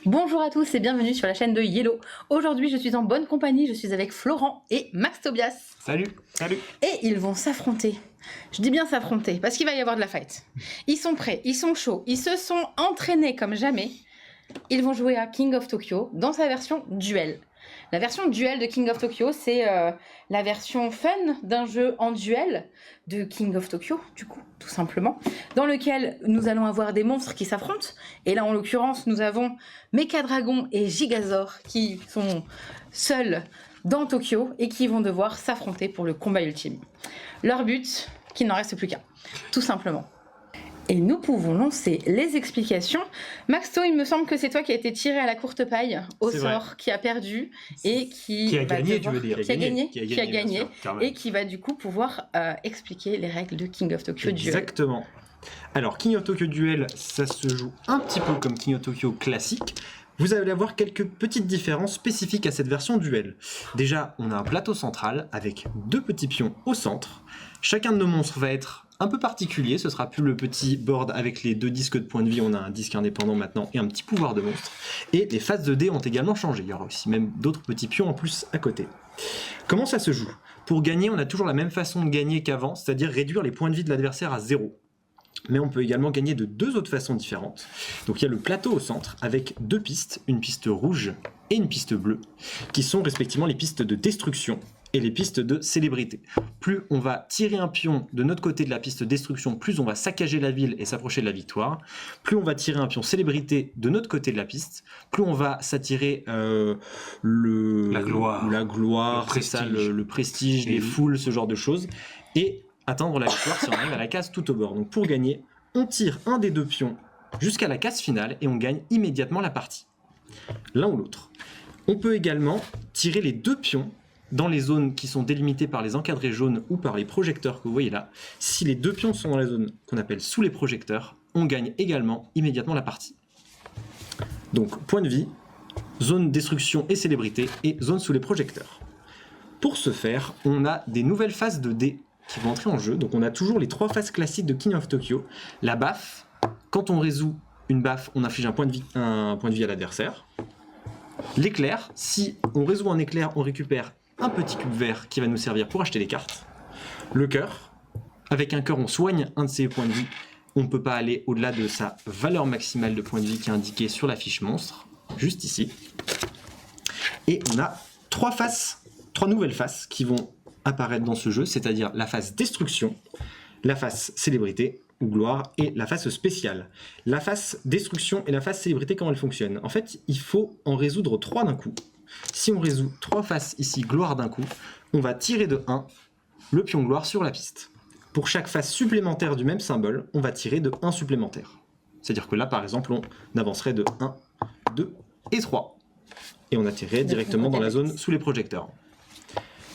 Bonjour à tous et bienvenue sur la chaîne de Yellow. Aujourd'hui je suis en bonne compagnie, je suis avec Florent et Max Tobias. Salut. Et ils vont s'affronter. Je dis bien s'affronter parce qu'il va y avoir de la fight. Ils sont prêts, ils sont chauds, ils se sont entraînés comme jamais. Ils vont jouer à King of Tokyo dans sa version duel. La version duel de King of Tokyo, c'est la version fun d'un jeu en duel de King of Tokyo, du coup, tout simplement, dans lequel nous allons avoir des monstres qui s'affrontent. Et là, en l'occurrence, nous avons Mecha Dragon et Gigazor qui sont seuls dans Tokyo et qui vont devoir s'affronter pour le combat ultime. Leur but, qu'il n'en reste plus qu'un, tout simplement. Et nous pouvons lancer les explications. Maxto, il me semble que c'est toi qui a été tiré à la courte paille au sort, qui a perdu et qui a gagné, tu veux dire. Qui a gagné et sûr, qui va du coup pouvoir expliquer les règles de King of Tokyo Duel. Exactement. Alors, King of Tokyo Duel, ça se joue un petit peu comme King of Tokyo classique. Vous allez avoir quelques petites différences spécifiques à cette version duel. Déjà, on a un plateau central avec deux petits pions au centre. Chacun de nos monstres va être un peu particulier, ce sera plus le petit board avec les deux disques de points de vie, on a un disque indépendant maintenant et un petit pouvoir de monstre. Et les phases de dés ont également changé, il y aura aussi même d'autres petits pions en plus à côté. Comment ça se joue? Pour gagner, on a toujours la même façon de gagner qu'avant, c'est-à-dire réduire les points de vie de l'adversaire à 0. Mais on peut également gagner de deux autres façons différentes. Donc il y a le plateau au centre avec deux pistes, une piste rouge et une piste bleue, qui sont respectivement les pistes de destruction et les pistes de célébrité. Plus on va tirer un pion de notre côté de la piste destruction, plus on va saccager la ville et s'approcher de la victoire. Plus on va tirer un pion célébrité de notre côté de la piste, plus on va s'attirer la gloire, le prestige, les foules, ce genre de choses, et atteindre la victoire si on arrive à la case tout au bord. Donc pour gagner, on tire un des deux pions jusqu'à la case finale et on gagne immédiatement la partie. L'un ou l'autre. On peut également tirer les deux pions dans les zones qui sont délimitées par les encadrés jaunes ou par les projecteurs que vous voyez là. Si les deux pions sont dans la zone qu'on appelle sous les projecteurs, on gagne également immédiatement la partie. Donc point de vie, zone destruction et célébrité et zone sous les projecteurs. Pour ce faire, on a des nouvelles phases de dés qui vont entrer en jeu. Donc on a toujours les trois phases classiques de King of Tokyo. La baffe, quand on résout une baffe, on inflige un point de vie à l'adversaire. L'éclair, si on résout un éclair, on récupère un petit cube vert qui va nous servir pour acheter les cartes. Le cœur, avec un cœur on soigne un de ses points de vie. On ne peut pas aller au-delà de sa valeur maximale de points de vie qui est indiquée sur la fiche monstre, juste ici. Et on a trois nouvelles faces qui vont apparaître dans ce jeu, c'est-à-dire la phase destruction, la phase célébrité ou gloire et la phase spéciale. La phase destruction et la phase célébrité, comment elles fonctionnent? En fait, il faut en résoudre 3 d'un coup. Si on résout 3 faces ici gloire d'un coup, on va tirer de 1 le pion gloire sur la piste. Pour chaque face supplémentaire du même symbole, on va tirer de 1 supplémentaire. C'est-à-dire que là, par exemple, on avancerait de 1, 2 et 3. Et on atterrirait directement dans la zone sous les projecteurs.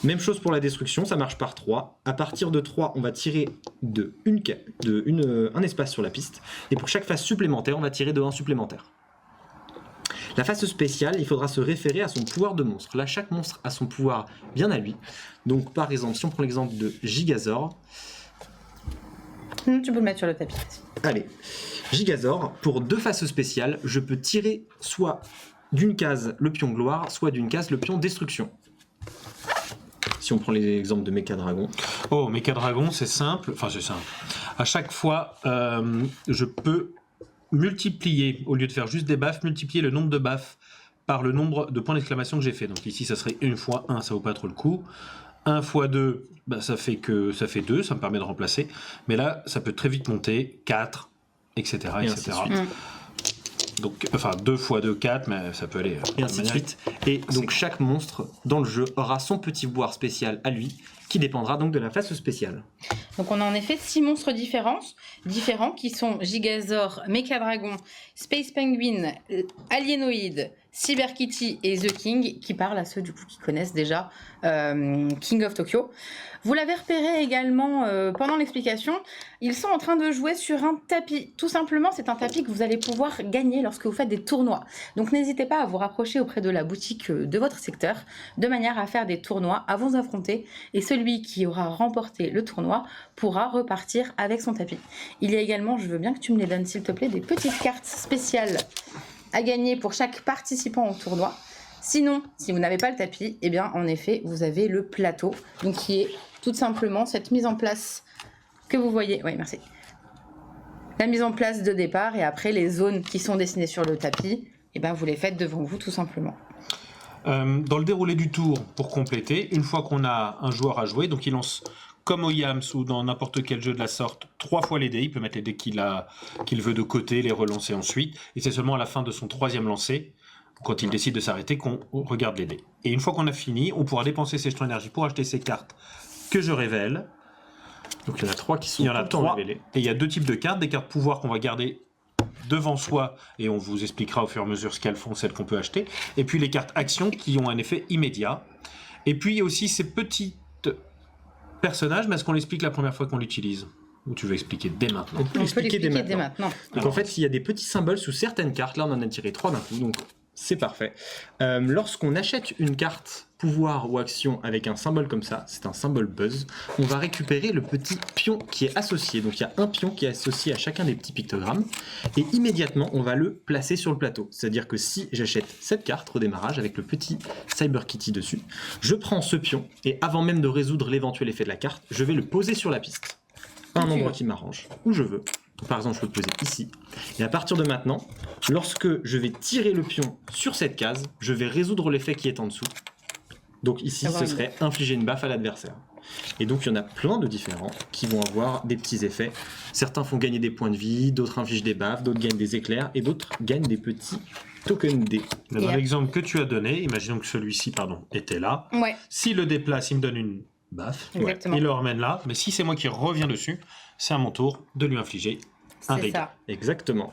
Même chose pour la destruction, ça marche par 3. À partir de 3, on va tirer un espace sur la piste. Et pour chaque phase supplémentaire, on va tirer de 1 supplémentaire. La phase spéciale, il faudra se référer à son pouvoir de monstre. Là, chaque monstre a son pouvoir bien à lui. Donc, par exemple, si on prend l'exemple de Gigazor. Tu peux le mettre sur le tapis. Allez, Gigazor, pour 2 phases spéciales, je peux tirer soit d'une case le pion gloire, soit d'une case le pion destruction. Si on prend l'exemple de Mecha Dragon. Oh, Mecha Dragon, c'est simple. Enfin, c'est simple. À chaque fois, je peux multiplier, au lieu de faire juste des baffes, multiplier le nombre de baffes par le nombre de points d'exclamation que j'ai fait. Donc ici, ça serait 1 fois 1, ça vaut pas trop le coup. 1 fois 2, bah, ça fait 2, ça me permet de remplacer. Mais là, ça peut très vite monter, 4, etc. etc. Donc, enfin, 2 fois 2, 4, mais ça peut aller. Et ainsi de suite. Et donc, chaque monstre dans le jeu aura son petit pouvoir spécial à lui, qui dépendra donc de la phase spéciale. Donc, on a en effet 6 monstres différents qui sont Gigazor, Mecha Dragon, Space Penguin, Alienoid, Cyber Kitty et The King, qui parlent à ceux du coup qui connaissent déjà King of Tokyo. Vous l'avez repéré également pendant l'explication, ils sont en train de jouer sur un tapis. Tout simplement, c'est un tapis que vous allez pouvoir gagner lorsque vous faites des tournois. Donc n'hésitez pas à vous rapprocher auprès de la boutique de votre secteur, de manière à faire des tournois, à vous affronter. Et celui qui aura remporté le tournoi pourra repartir avec son tapis. Il y a également, je veux bien que tu me les donnes s'il te plaît, des petites cartes spéciales à gagner pour chaque participant au tournoi. Sinon, si vous n'avez pas le tapis, eh bien, en effet, vous avez le plateau, donc qui est tout simplement cette mise en place que vous voyez. Oui, merci. La mise en place de départ et après les zones qui sont dessinées sur le tapis, eh ben, vous les faites devant vous tout simplement. Dans le déroulé du tour, pour compléter, une fois qu'on a un joueur à jouer, donc il lance comme au Yams ou dans n'importe quel jeu de la sorte, 3 fois les dés. Il peut mettre les dés qu'il veut de côté, les relancer ensuite. Et c'est seulement à la fin de son 3e lancer, quand il décide de s'arrêter, qu'on regarde les dés. Et une fois qu'on a fini, on pourra dépenser ses jetons énergie pour acheter ces cartes que je révèle. Donc il y en a 3 qui sont Il y en a tout le temps 3. révélées. Et il y a 2 types de cartes. Des cartes pouvoir qu'on va garder devant soi, et on vous expliquera au fur et à mesure ce qu'elles font, celles qu'on peut acheter. Et puis les cartes actions qui ont un effet immédiat. Et puis il y a aussi ces petits personnages, mais est-ce qu'on l'explique la première fois qu'on l'utilise? Ou tu veux expliquer dès maintenant? On peut l'expliquer dès maintenant. Donc Alors, en fait, il y a des petits symboles sous certaines cartes. Là, on en a tiré 3 d'un coup, donc c'est parfait. Lorsqu'on achète une carte pouvoir ou action avec un symbole comme ça, c'est un symbole buzz, on va récupérer le petit pion qui est associé. Donc il y a un pion qui est associé à chacun des petits pictogrammes et immédiatement on va le placer sur le plateau. C'est-à-dire que si j'achète cette carte au démarrage avec le petit Cyber Kitty dessus, je prends ce pion et avant même de résoudre l'éventuel effet de la carte, je vais le poser sur la piste. Un endroit qui m'arrange, où je veux. Par exemple, je peux le poser ici. Et à partir de maintenant, lorsque je vais tirer le pion sur cette case, je vais résoudre l'effet qui est en dessous. Donc ici, ce serait infliger une baffe à l'adversaire. Et donc, il y en a plein de différents qui vont avoir des petits effets. Certains font gagner des points de vie, d'autres infligent des baffes, d'autres gagnent des éclairs, et d'autres gagnent des petits tokens D. Dans l'exemple que tu as donné, imaginons que celui-ci, était là. Ouais. S'il le déplace, il me donne une baffe. Exactement. Il le ramène là. Mais si c'est moi qui reviens dessus, c'est à mon tour de lui infliger un C'est dégât. ça. Exactement.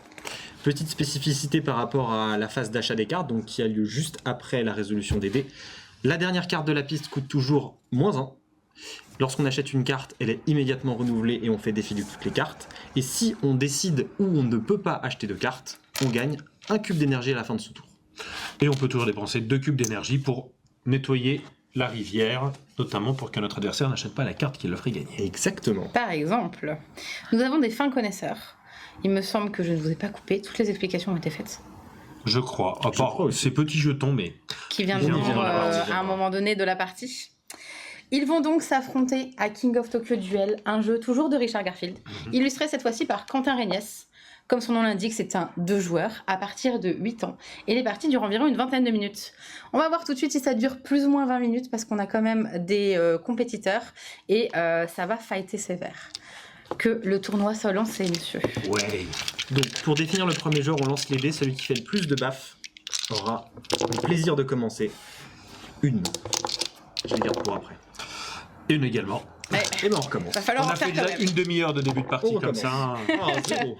Petite spécificité par rapport à la phase d'achat des cartes, donc qui a lieu juste après la résolution des dés. La dernière carte de la piste coûte toujours -1. Lorsqu'on achète une carte, elle est immédiatement renouvelée et on fait défiler toutes les cartes. Et si on décide où on ne peut pas acheter de cartes, on gagne un cube d'énergie à la fin de ce tour. Et on peut toujours dépenser 2 cubes d'énergie pour nettoyer la rivière, notamment pour que notre adversaire n'achète pas la carte qui le ferait gagner. Exactement. Par exemple, nous avons des fins connaisseurs. Il me semble que je ne vous ai pas coupé. Toutes les explications ont été faites. Je crois. À part crois aussi. ces petits jetons, mais... Qui viendront à un moment donné de la partie. Ils vont donc s'affronter à King of Tokyo Duel, un jeu toujours de Richard Garfield, illustré cette fois-ci par Quentin Régnès. Comme son nom l'indique, c'est un 2 joueurs à partir de 8 ans. Et les parties durent environ une vingtaine de minutes. On va voir tout de suite si ça dure plus ou moins 20 minutes parce qu'on a quand même des compétiteurs et ça va fighter sévère. Que le tournoi soit lancé, monsieur. Ouais. Donc, pour définir le premier joueur, on lance les dés. Celui qui fait le plus de baffes aura le plaisir de commencer. Une. Je les garde pour après. Une également. Ouais. Et ben on recommence. Va falloir On en a faire fait quand déjà même. une demi-heure de début de partie On comme ça. Ah, zéro.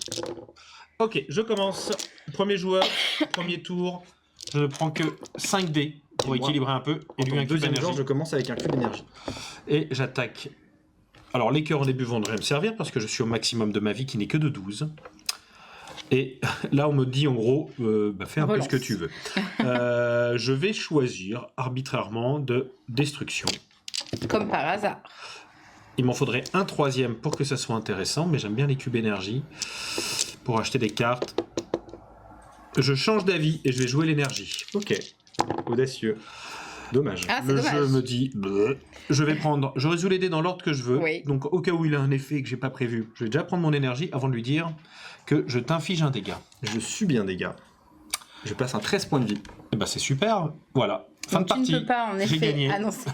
Ok, je commence. Premier joueur, premier tour. Je ne prends que 5 dés pour Et moi, équilibrer un peu. Et En lui tant un que cube deuxième joueur, d'énergie. je commence avec un cube d'énergie. Et j'attaque. Alors les cœurs au début vont me servir parce que je suis au maximum de ma vie qui n'est que de 12. Et là on me dit en gros, fais un peu Relance. ce que tu veux. Je vais choisir arbitrairement de destruction. Comme par hasard. Il m'en faudrait un troisième pour que ça soit intéressant, mais j'aime bien les cubes énergie pour acheter des cartes. Je change d'avis et je vais jouer l'énergie. Ok. Audacieux. Dommage. Ah, c'est Le dommage. jeu me dit, je vais prendre, je résous les dés dans l'ordre que je veux. Oui. Donc au cas où il a un effet que j'ai pas prévu, je vais déjà prendre mon énergie avant de lui dire que je t'inflige un dégât. Je subis un dégât. Je passe un 13 points de vie. Et ben c'est super. Voilà. Fin Donc, de partie. tu ne peux pas en J'ai effet gagné. annoncer.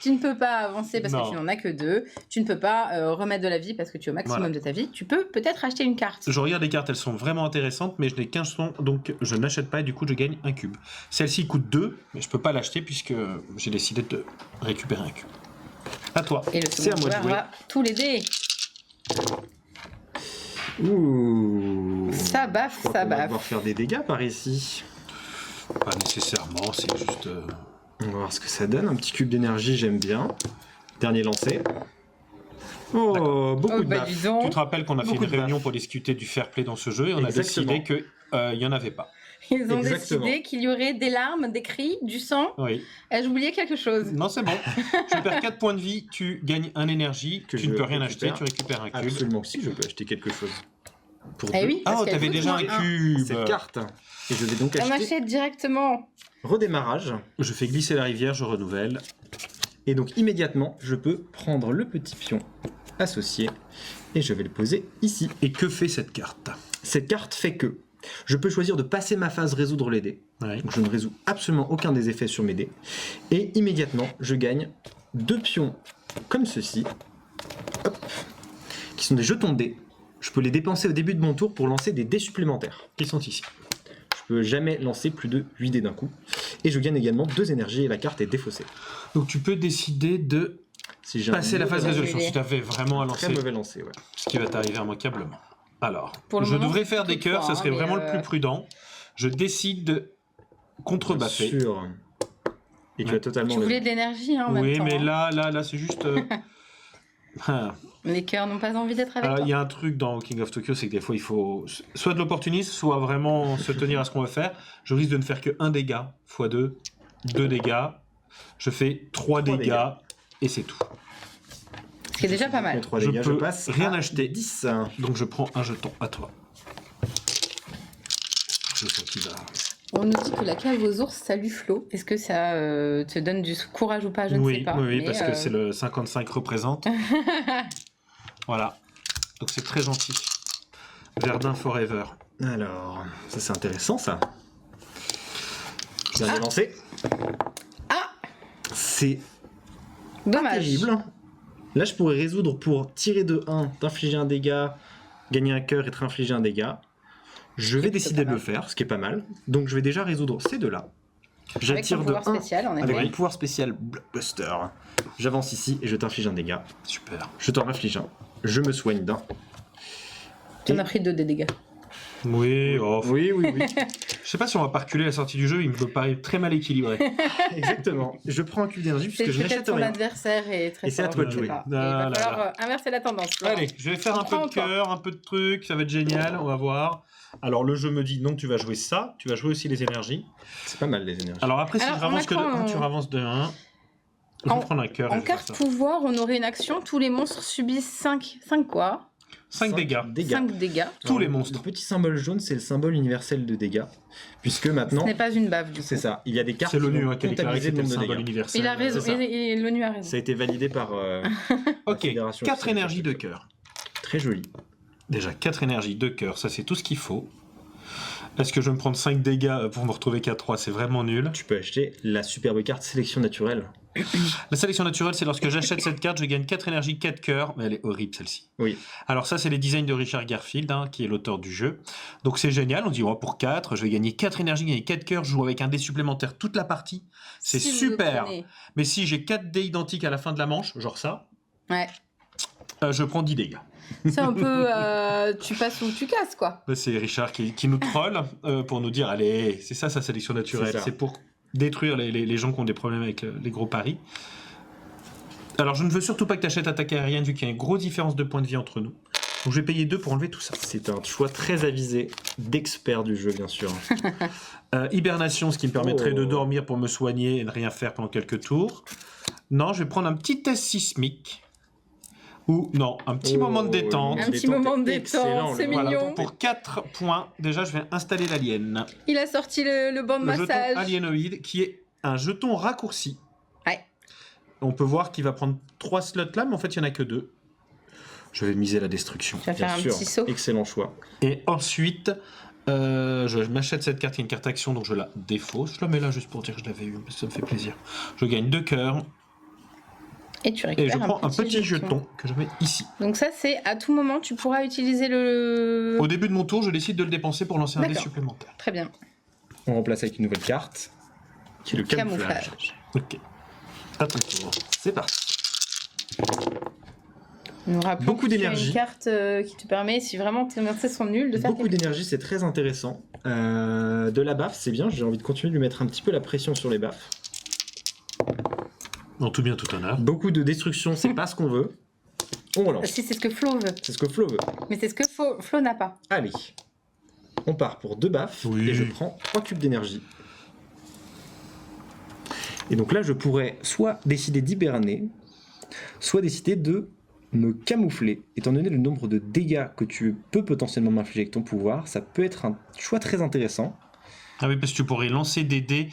Tu ne peux pas avancer parce Non. que tu n'en as que 2. Tu ne peux pas remettre de la vie parce que tu es au maximum Voilà. de ta vie. Tu peux peut-être acheter une carte. Je regarde les cartes, elles sont vraiment intéressantes, mais je n'ai qu'un son, donc je n'achète pas et du coup je gagne un cube. Celle-ci coûte 2, mais je peux pas l'acheter puisque j'ai décidé de récupérer un cube. À toi. Et le C'est à second moi de joueur jouer. va tous les dés. Ouh. Ça Je baffe, crois ça qu'on va baffe. devoir faire des dégâts par ici. Pas nécessairement, c'est juste. On va voir ce que ça donne. Un petit cube d'énergie, j'aime bien. Dernier lancé. Oh, beaucoup Oh, de bah baffes. dis Tu donc. te rappelles qu'on a fait Beaucoup une de réunion baffes. pour discuter du fair play dans ce jeu et on a Exactement. décidé qu'il n'y en avait pas. Ils ont Exactement. décidé qu'il y aurait des larmes, des cris, du sang. Oui. Ai-je oublié quelque chose? Non, c'est bon. Tu perds 4 points de vie, tu gagnes un énergie, Que tu ne je peux rien récupère. acheter, tu récupères un cube. Absolument que si, je peux acheter quelque chose. pour Eh 2 oui, parce Ah, qu'elle t'avais coûte déjà un moins cube. cette carte. Et je vais donc On acheter achète directement. redémarrage. Je fais glisser la rivière, je renouvelle. Et donc immédiatement, je peux prendre le petit pion associé et je vais le poser ici. Et que fait cette carte? Cette carte fait que je peux choisir de passer ma phase résoudre les dés. Ouais. Donc je ne résous absolument aucun des effets sur mes dés. Et immédiatement, je gagne 2 pions comme ceci, hop, qui sont des jetons de dés. Je peux les dépenser au début de mon tour pour lancer des dés supplémentaires. Ils sont ici. Je peux jamais lancer plus de 8 dés d'un coup. Et je gagne également 2 énergies et la carte est défaussée. Donc tu peux décider de Si j'ai passer la phase mauvais résolution. lancer. Si tu avais vraiment à Très lancer, mauvais lancer, ouais. ce qui va t'arriver immanquablement. Alors, Pour le je moment, devrais c'est faire des plutôt cœurs, fort, ça serait hein, vraiment mais, le plus prudent. Je décide de contrebaffer. Bien sûr. Et tu Ouais. as totalement Tu voulais raison. de l'énergie hein, en Oui, même temps. mais hein. là, c'est juste. Ah. Les cœurs n'ont pas envie d'être avec Alors, toi. il y a un truc dans King of Tokyo, c'est que des fois, il faut soit de l'opportunisme, soit vraiment se tenir à ce qu'on va faire. Je risque de ne faire que 1 dégât, x 2, 2 dégâts. Je fais 3 Trois dégâts, dégâts. et c'est tout. Ce qui est déjà pas mal. 3 Je dégâts, je peux passe rien à acheter. 10. Donc, je prends un jeton à toi. Je sens qu'il va. On nous dit que la cave aux ours, ça lui Flo. Est-ce que ça te donne du courage ou pas? Je ne Oui, sais pas. oui, mais, parce que c'est le 55 représente. Voilà. Donc, c'est très gentil. Verdun Forever. Alors, ça c'est intéressant ça. Dernier lancé. Ah C'est pas Dommage. terrible. Là, je pourrais résoudre pour tirer de 1, t'infliger un dégât, gagner un cœur et te réinfliger un dégât. Je vais plutôt décider pas de le mal. faire, ce qui est pas mal. Donc, je vais déjà résoudre ces deux-là. Avec J'attire son de pouvoir 1 spécial, en avec effet. mon pouvoir spécial Blockbuster. J'avance ici et je t'inflige un dégât. Super. Je t'en inflige un. Je me soigne d'un. Tu en as pris 2 des dégâts. Oui, oh, Oui, oui, oui. je sais pas si on va pas reculer la sortie du jeu, il me paraît très mal équilibré. Exactement. Je prends un cube d'énergie C'est puisque je peut-être n'achète ton rien. adversaire est très Et c'est à fort, toi de je sais jouer. pas. Ah Il va là falloir là. inverser la tendance. Laurent. Allez, je vais faire un peu Prends de cœur, un peu de trucs, ça va être génial, on va voir. Alors le jeu me dit non, tu vas jouer ça, tu vas jouer aussi les énergies. C'est pas mal les énergies. Alors après, si Alors, je ravance on que de a quoi, 1, tu ravances de 1. Je vais En- prendre un cœur. et En je vais faire carte ça. pouvoir, on aurait une action. Tous les monstres subissent 5 quoi 5 dégâts. 5 dégâts. Tous les Le monstres. petit symbole jaune, c'est le symbole universel de dégâts. Puisque Ce maintenant, n'est pas une baffe du coup. c'est ça. Il y a des cartes C'est qui l'ONU vont qui a déclaré que comptabiliser le c'était le nombre de symbole dégâts. universel. Il a raison, c'est ça. et l'ONU a raison. Ça a été validé par Ok, Fédération 4 officielle. énergies de cœur. très joli. Déjà, 4 énergies de cœur, ça c'est tout ce qu'il faut. Est-ce que je vais me prendre 5 dégâts pour me retrouver qu'à 3? C'est vraiment nul. Tu peux acheter la superbe carte sélection naturelle. La sélection naturelle, c'est lorsque j'achète cette carte, je gagne 4 énergies, 4 cœurs. Mais elle est horrible celle-ci. Oui. Alors ça, c'est les designs de Richard Garfield, hein, qui est l'auteur du jeu. Donc c'est génial, on dit oh, pour 4, je vais gagner 4 énergies, gagner 4 cœurs, je joue avec un dé supplémentaire toute la partie. C'est Si vous super. obtenez- Mais si j'ai 4 dés identiques à la fin de la manche, genre ça, Ouais. je prends 10 dégâts. C'est un peu. Tu passes ou tu casses quoi. Là, c'est Richard qui nous troll pour nous dire allez, c'est ça sa sélection naturelle. C'est ça. C'est pour détruire les gens qui ont des problèmes avec les gros paris. Alors je ne veux surtout pas que tu achètes attaque aérienne vu qu'il y a une grosse différence de points de vie entre nous. Donc je vais payer 2 pour enlever tout ça. C'est un choix très avisé d'expert du jeu, bien sûr. Hibernation, ce qui me permettrait Oh. de dormir pour me soigner et de rien faire pendant quelques tours. Non, je vais prendre un petit test sismique. Ou non, un petit moment de détente. Un petit moment de excellent, détente, c'est le- mignon. Voilà, pour 4 points, déjà je vais installer l'alien. Il a sorti le banc de Le jeton massage. alienoïde qui est un jeton raccourci. Ouais. On peut voir qu'il va prendre 3 slots là, mais en fait il n'y en a que 2. Je vais miser la destruction. Tu vas faire Bien un sûr. petit saut. Excellent choix. Et ensuite, je m'achète cette carte, qui est une carte action, donc je la défausse. Je la mets là juste pour dire que je l'avais eu, parce que ça me fait plaisir. Je gagne 2 cœurs Et tu et récupères je prends un petit jeton que je mets ici. Donc ça, c'est à tout moment, tu pourras utiliser le... Au début de mon tour, je décide de le dépenser pour lancer un dé D'accord. supplémentaire. Très bien. On remplace avec une nouvelle carte, qui est le camouflage. Camouflage. Ok. À ton tour. C'est parti. Nous rappelons Beaucoup que tu as d'énergie. une carte qui te permet, si vraiment tes lancers sont nuls, de faire Beaucoup quelque d'énergie, c'est très intéressant. De la baffe, c'est bien. J'ai envie de continuer de lui mettre un petit peu la pression sur les baffes. En tout bien, tout honneur. Beaucoup de destruction, c'est pas ce qu'on veut. On relance. Si c'est ce que Flo veut. C'est ce que Flo veut. Mais c'est ce que Flo n'a pas. Allez. On part pour 2 baffes Oui. et je prends 3 cubes d'énergie. Et donc là, je pourrais soit décider d'hiberner, soit décider de me camoufler. Étant donné le nombre de dégâts que tu peux potentiellement m'infliger avec ton pouvoir, ça peut être un choix très intéressant. Ah oui, parce que tu pourrais lancer des dés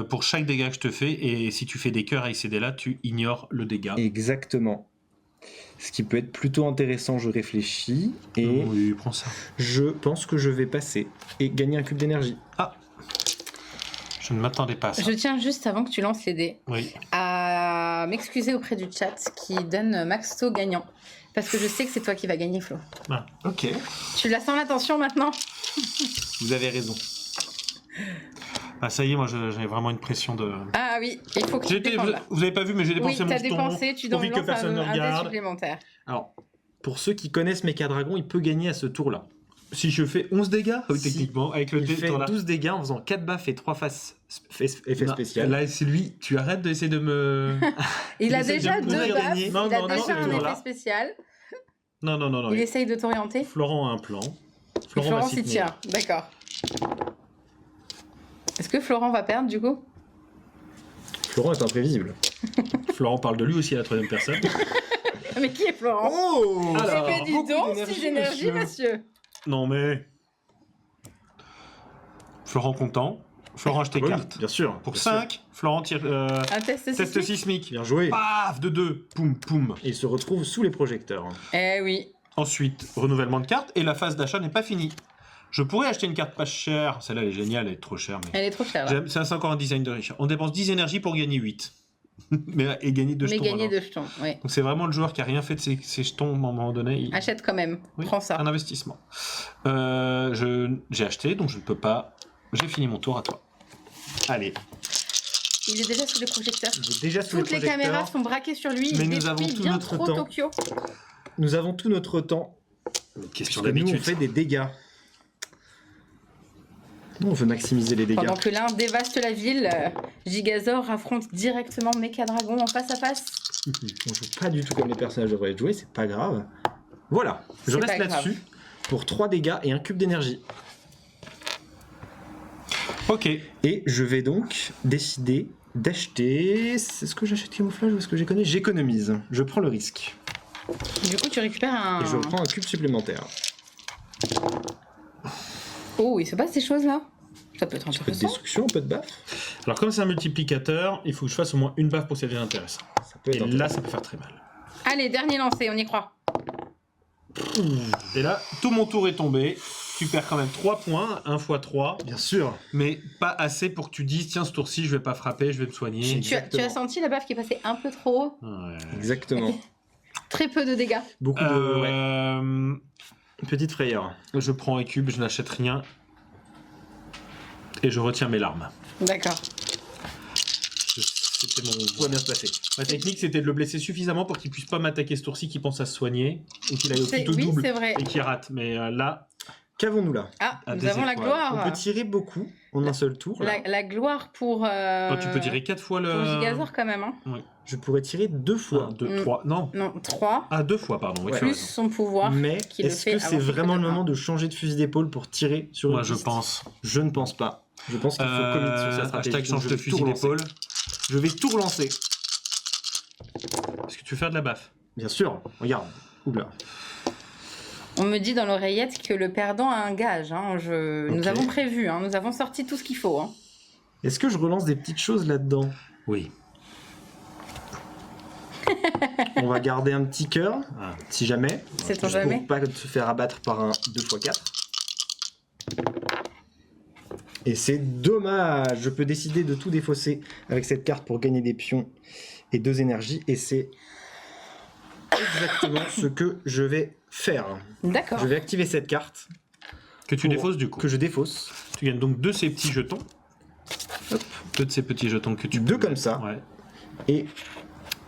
pour chaque dégât que je te fais, et si tu fais des cœurs avec ces dés-là, tu ignores le dégât. Exactement. Ce qui peut être plutôt intéressant, je réfléchis, et Oui, prends ça. je pense que je vais passer et gagner un cube d'énergie. Ah, je ne m'attendais pas à ça. Je tiens juste, avant que tu lances les dés, Oui. à m'excuser auprès du chat qui donne Maxto gagnant. Parce que je sais que c'est toi qui vas gagner, Flo. Ok. Tu la sens la tension maintenant? Vous avez raison. Ah, ça y est, moi j'ai vraiment une pression de... Ah oui, il faut que tu dépenses là. Vous avez pas vu, mais j'ai Oui, dépensé t'as mon jeton. dépensé, tu dois Envie que lancer personne ne un dé regarde. supplémentaire. Alors, pour ceux qui connaissent Mechadragon, il peut gagner à ce tour-là. Si je fais 11 dégâts, oui, Si. techniquement, avec le Il dé, fait t'en as- 12 dégâts en faisant 4 baffes et 3 effets Non, spéciaux. Là, c'est lui. Tu arrêtes d'essayer de me... Il a essaie de déjà me 2 pourrir baffes, gagner. il Non, a non, déjà non, un tour-là. effet spécial. Non. Il essaye de t'orienter. Florent a un plan. Et Florent va Florent s'y s'y tenir. tient, d'accord. Est-ce que Florent va perdre du coup? Florent est imprévisible. Florent parle de lui aussi à la troisième personne. Mais qui est Florent? Oh Eh Alors, ben dis beaucoup donc, d'énergie, 6 d'énergie, monsieur. monsieur. Non mais... Florent content. Florent, je t'écarte. Bien sûr. Pour bien sûr. 5, Florent tire... Un test test sismique. sismique. Bien joué. Paf, de 2. Poum, poum. Et il se retrouve sous les projecteurs. Eh oui. Ensuite, renouvellement de carte. Et la phase d'achat n'est pas finie. Je pourrais acheter une carte pas chère. Celle-là, elle est géniale, elle est trop chère. Mais... Elle est trop chère là. C'est encore un design de riche. On dépense 10 énergies pour gagner 8. Et gagner 2 Mais jetons. gagner alors. 2 jetons, oui. Donc c'est vraiment le joueur qui a rien fait de ses jetons à un moment donné. Achète quand même, Oui, prends ça. un investissement. J'ai acheté, donc je ne peux pas. J'ai fini mon tour, à toi. Allez. Il est déjà sous les projecteurs. Il est déjà sous Toutes les projecteurs. caméras sont braquées sur lui. Mais Il nous avons détruit tout bien notre trop temps. Tokyo. Nous avons tout notre temps. Question Puisque nous, on d'habitude. fait des dégâts. Nous, on veut maximiser les dégâts. Pendant que l'un dévaste la ville, Gigazor affronte directement Mechadragon en face à face. On joue pas du tout comme les personnages devraient être joués, c'est pas grave. Voilà, je C'est reste pas grave. là-dessus pour 3 dégâts et un cube d'énergie. Ok. Et je vais donc décider d'acheter... Est-ce que j'achète camouflage ou est-ce que j'économise? J'économise, je prends le risque. Du coup, tu récupères un... Et je prends un cube supplémentaire. Oh, il se passe des choses là. Ça peut être Un peu de intéressant. destruction, un peu de baffe. Alors comme c'est un multiplicateur, il faut que je fasse au moins une baffe pour que ça devienne intéressant. Ça peut Et être là, ça peut faire très mal. Allez, dernier lancé, on y croit. Et là, tout mon tour est tombé. Tu perds quand même 3 points, 1 x 3, Bien sûr. mais pas assez pour que tu dises tiens, ce tour-ci, je vais pas frapper, je vais me soigner. J'ai- Tu as Exactement. senti la baffe qui est passée un peu trop haut. Ouais. Exactement. Très peu de dégâts. Beaucoup de... ouais, Euh, une petite frayeur. Je prends un cube, je n'achète rien. Et je retiens mes larmes. D'accord. C'était mon... Tout va bien se passer. Ma technique, c'était de le blesser suffisamment pour qu'il puisse pas m'attaquer ce tour-ci, qu'il pense à se soigner, ou qu'il aille au C'est- plutôt Oui, double c'est vrai. et qu'il rate. Mais là, Qu'avons-nous là? Ah, À nous des avons la étoiles. gloire. On peut tirer beaucoup en un seul tour. Là. La gloire pour... toi, tu peux tirer 4 fois le... Pour Gigazor quand même. Hein. Je pourrais tirer 2 fois. 1, 2, Mm. 3. Non. Non, 3. Ah, 2 fois, pardon. Oui, Ouais. tu as Plus raison. son pouvoir. Mais qui le est-ce fait que c'est avancer vraiment le peut-être moment de changer de fusil d'épaule pour tirer sur une Moi, je piste? pense. Je ne pense pas. Je pense qu'il faut commit sur sa stratégie. Hashtag change Je de vais tout fusil relancer. d'épaule. Je vais tout relancer. Est-ce que tu veux faire de la baffe? Bien sûr. Regarde. Oula. On me dit dans l'oreillette que le perdant a un gage. Hein. Nous Ok. avons prévu, hein. Nous avons sorti tout ce qu'il faut. Hein. Est-ce que je relance des petites choses là-dedans? Oui. On va garder un petit cœur, Ah. si jamais. Sait-on Juste jamais? pour pas se faire abattre par un 2x4. Et c'est dommage. Je peux décider de tout défausser avec cette carte pour gagner des pions et 2 énergies. Et c'est exactement ce que je vais faire. D'accord. Je vais activer cette carte Que tu Pour- défausses du coup. que je défausse. Tu gagnes donc 2 de ces petits jetons. Hop. 2 de ces petits jetons que tu Deux peux- comme ça. Ouais. Et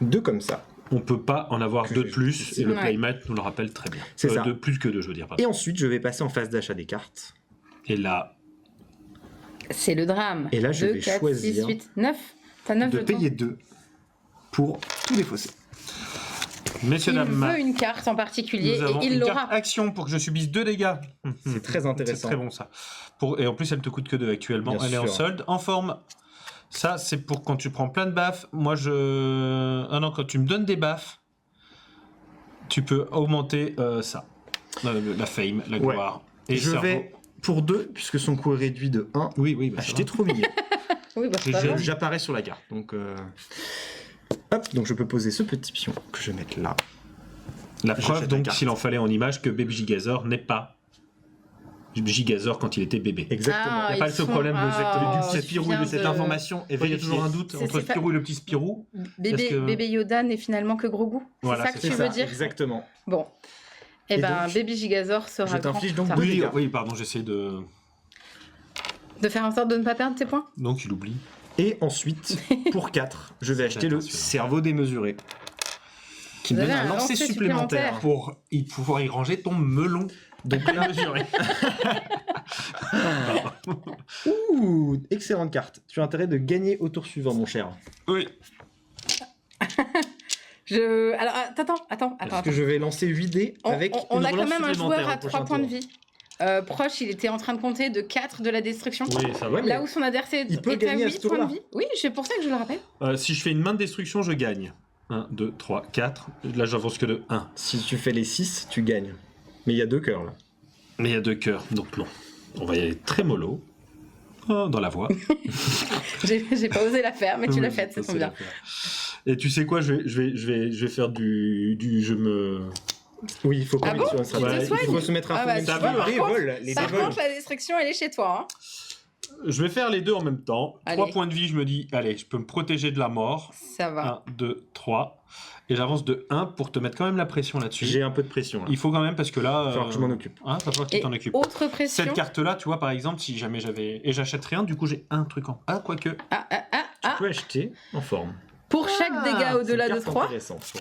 2 comme ça. On peut pas en avoir Que 2 de je- plus, et le Ouais. playmat nous le rappelle très bien. C'est ça. De plus que 2, je veux dire. Et Pardon. ensuite, je vais passer en phase d'achat des cartes. Et là, C'est le drame. Et là, je 2, vais 4, choisir 6, 8, 9. T'as 9 De jetons. payer 2 pour tout défausser. messieurs, Il dames, veut une carte en particulier nous avons et il une l'aura. carte action pour que je subisse 2 dégâts. C'est très intéressant. C'est très bon ça. Et en plus, elle te coûte que 2 actuellement. Bien Elle est en sûr. solde, en forme. Ça, c'est pour quand tu prends plein de baffes. Moi, je. Ah non, quand tu me donnes des baffes, tu peux augmenter ça. La fame, la Ouais. gloire. Et Je cerveau. vais, pour 2, puisque son coût est réduit de 1, Oui, bah, ça acheter va. trop mignon. Oui, bah, J'ai ça va. J'apparais sur la carte. Donc, hop, donc je peux poser ce petit pion que je vais mettre là. La J'achète preuve, la donc, carte. s'il en fallait en image, que Baby Gigazor n'est pas Gigazor quand il était bébé. Exactement. Il n'y a pas ils ce sont- problème de Ah, cette je Spirou et viens de cette de- information. Et il y a vérifier. toujours un doute C'est- entre c'est pas- Spirou et le petit Spirou. Bébé, Parce que- bébé Yoda n'est finalement que gros goût. Voilà, c'est ça que c'est tu ça, veux dire Exactement. Bon. Eh Et ben, donc, Baby Gigazor sera je grand t'inflige pour donc ça. deux Oui, dégâts. oui, pardon, j'essaie de. De faire en sorte de ne pas perdre tes points. Donc il oublie. Et ensuite, pour 4, je vais acheter le Attention. cerveau démesuré. Qui me Vous donne avez un un lancer lancer supplémentaire. supplémentaire. Pour pouvoir y ranger ton melon. Donc là, ouh, excellente carte. Tu as intérêt de gagner au tour suivant, mon cher. Oui. Alors, attends. Parce que je vais lancer 8 dés avec On une a quand relance même un supplémentaire joueur à au prochain 3 points de tour. vie. Proche, il était en train de compter de 4 de la destruction. Oui, ça va. Ouais, mais Là où son adversaire il peut était à gagner à 8 ce points tour-là. de vie. Oui, c'est pour ça que je le rappelle. Si je fais une main de destruction, je gagne. 1, 2, 3, 4. Là, j'avance que de 1. Si tu fais les 6, tu gagnes. Mais il y a 2 cœurs là. Mais il y a 2 cœurs, donc non. On va y aller très mollo. Oh, dans la voie. J'ai pas osé la faire, mais tu Oui, l'as faite, ça c'est tombe bien. la faire. Et tu sais quoi, je vais faire du je me. Oui, il faut Ah pas bon sur un Tu stratège. te Il soignes faut se mettre à Ah fond. bah, Les tu vois, voleurs, par les contre- vols, les Par vols. contre, la destruction, elle est chez toi. Hein. Je vais faire les deux en même temps. Allez. 3 points de vie, je me dis, allez, je peux me protéger de la mort. Ça va. 1, 2, 3. Et j'avance de 1 pour te mettre quand même la pression là-dessus. J'ai un peu de pression là. Il faut quand même parce que là. Il va falloir que je m'en occupe. Hein, va falloir que tu Et t'en occupes. autre pression. Cette carte-là, tu vois, par exemple, si jamais j'avais. Et j'achète rien, du coup, j'ai un truc en. Ah, quoique. Tu peux acheter en forme. Pour chaque dégât au-delà de 3.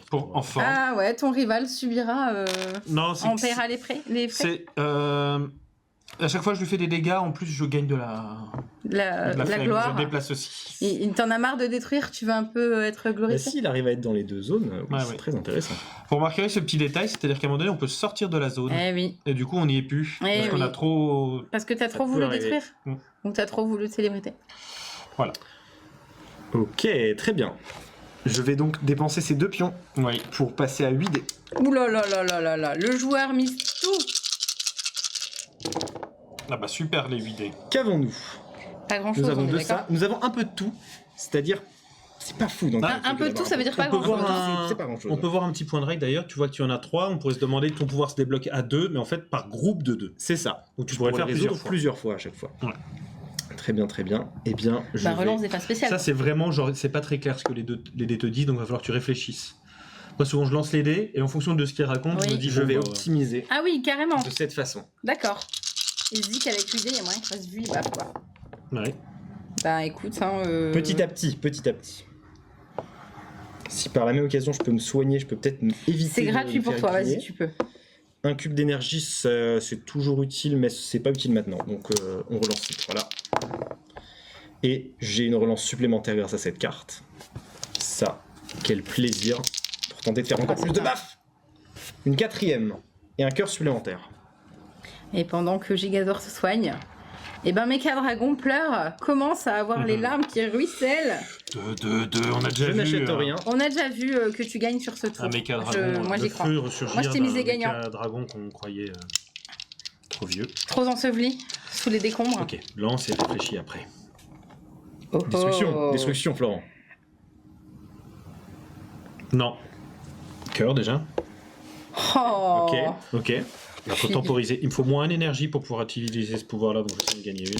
Pour enfant. Ah ouais, ton rival subira. Non, En paiera les frais. C'est. À chaque fois que je lui fais des dégâts, en plus, je gagne de la. La de la flemme. gloire. Je me déplace aussi. Il t'en a marre de détruire, tu veux un peu être Mais glorifié. s'il arrive à être dans les deux zones, oui, Ouais, c'est ouais. très intéressant. Vous remarquerez ce petit détail, c'est-à-dire qu'à un moment donné, on peut sortir de la zone. Eh oui, Et du coup, on n'y est plus. Eh parce qu'on oui. a trop. parce que t'as trop peut voulu arriver. détruire. Mm. Ou t'as trop voulu célébrité. Ok, très bien. Je vais donc dépenser ces 2 pions Oui. pour passer à 8 dés. Ouh là là là là là là, le joueur mise tout. Ah bah super les 8 dés. Qu'avons-nous? Pas grand chose, Nous avons on est de d'accord. ça. Nous avons un peu de tout. C'est-à-dire, c'est pas fou. Donc, Un peu de tout, ça veut dire pas On peut grand chose. voir C'est pas grand chose. On peut voir un petit point de règle d'ailleurs, tu vois que tu en as 3, on pourrait se demander que ton pouvoir se débloque à 2, mais en fait par groupe de 2. C'est ça. Donc tu Je pourrais pourrais le faire résoudre plusieurs fois. à chaque fois. Ouais. Très bien, très bien. Eh bien, je Bah vais... relance des phases spéciales. Ça c'est vraiment genre, c'est pas très clair ce que les dés te disent, donc il va falloir que tu réfléchisses. Moi souvent je lance les dés, et en fonction de ce qu'ils racontent, Oui. je me dis je bon, vais bah, optimiser Ah oui, carrément. de cette façon. D'accord. Il se dit qu'avec l'idée, il y a moyen qu'il fasse vu, bah quoi. ouais. Bah écoute, hein, Petit à petit, petit à petit. Si par la même occasion je peux me soigner, je peux peut-être éviter. c'est de gratuit me pour faire toi, vas-y, griller. tu peux. Un cube d'énergie, c'est toujours utile, mais c'est pas utile maintenant. Donc on relance. Voilà. Et j'ai une relance supplémentaire grâce à cette carte. Ça, quel plaisir pour tenter de faire encore Ah, plus c'est de ça. baf. Une 4e et un cœur supplémentaire. Et pendant que Gigazor se soigne, et ben Mecha Dragon pleure, commence à avoir les larmes qui ruissellent. 2, on a déjà Je vu. n'achète rien. On a déjà vu que tu gagnes sur ce tour. Un méca dragon. Moi j'y crois. Moi, je t'ai misé gagnant. Un dragon qu'on croyait trop vieux. Trop enseveli sous les décombres. Ok, lance et réfléchis après. Oh, Destruction, oh. destruction, Florent. Non. Cœur déjà. Oh. Ok. Il faut temporiser. Il me faut moins d'énergie pour pouvoir utiliser ce pouvoir-là, donc je vais essayer de gagner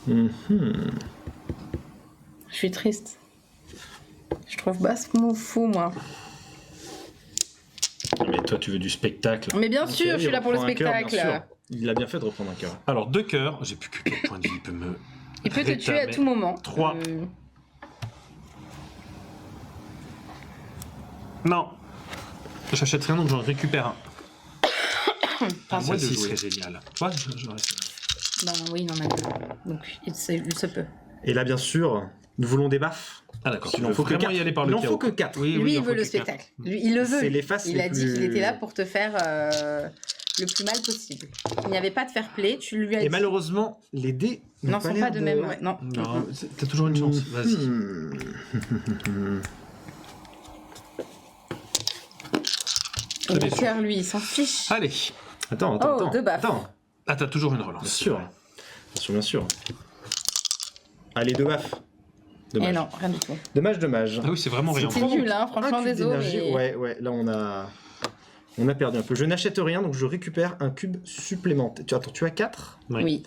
une. Je suis triste. Je trouve bassement fou, moi. Non, mais toi, tu veux du spectacle. Mais bien Ok, sûr, je suis il là pour le reprend un cœur, bien spectacle. sûr. Il a bien fait de reprendre un cœur. Alors, 2 cœurs. J'ai plus que quel point de vie il peut me. Il peut te tuer à tout moment. 3. Non. J'achète rien, donc j'en récupère un. Pardon. Moi, de celle-ci jouer. serait génial. Tu vois, je reste. Ben oui, il en a deux. Donc il se peut. Et là, bien sûr, nous voulons des baffes. Ah, d'accord. Il Tu en veux faut que vraiment 4. y aller par Il le en faut chaos. que 4. Oui, Lui, il il en veut faut le que quatre. spectacle. Lui, il le veut. C'est les faces Il les a dit plus- qu'il était là pour te faire le plus mal possible. Il n'y avait pas de fair play, tu lui as Et dit. malheureusement, les dés Non, sont pas de même. Ouais. Non. Non, t'as toujours une chance. Vas-y. Très Le déçu. cœur, lui, il s'en fiche. Allez. Attends, Oh, deux baffes. Attends, Ah, t'as toujours une bien relance. sûr. Bien sûr, bien sûr. Allez, 2 baffes. Et Dommage. non, rien du tout. Dommage. Ah oui, c'est vraiment rien. C'était nul, hein, franchement, Un cube désolé. d'énergie, Mais... ouais, là on a perdu un peu. Je n'achète rien, donc je récupère un cube supplémentaire. Attends, tu as 4 ? Oui.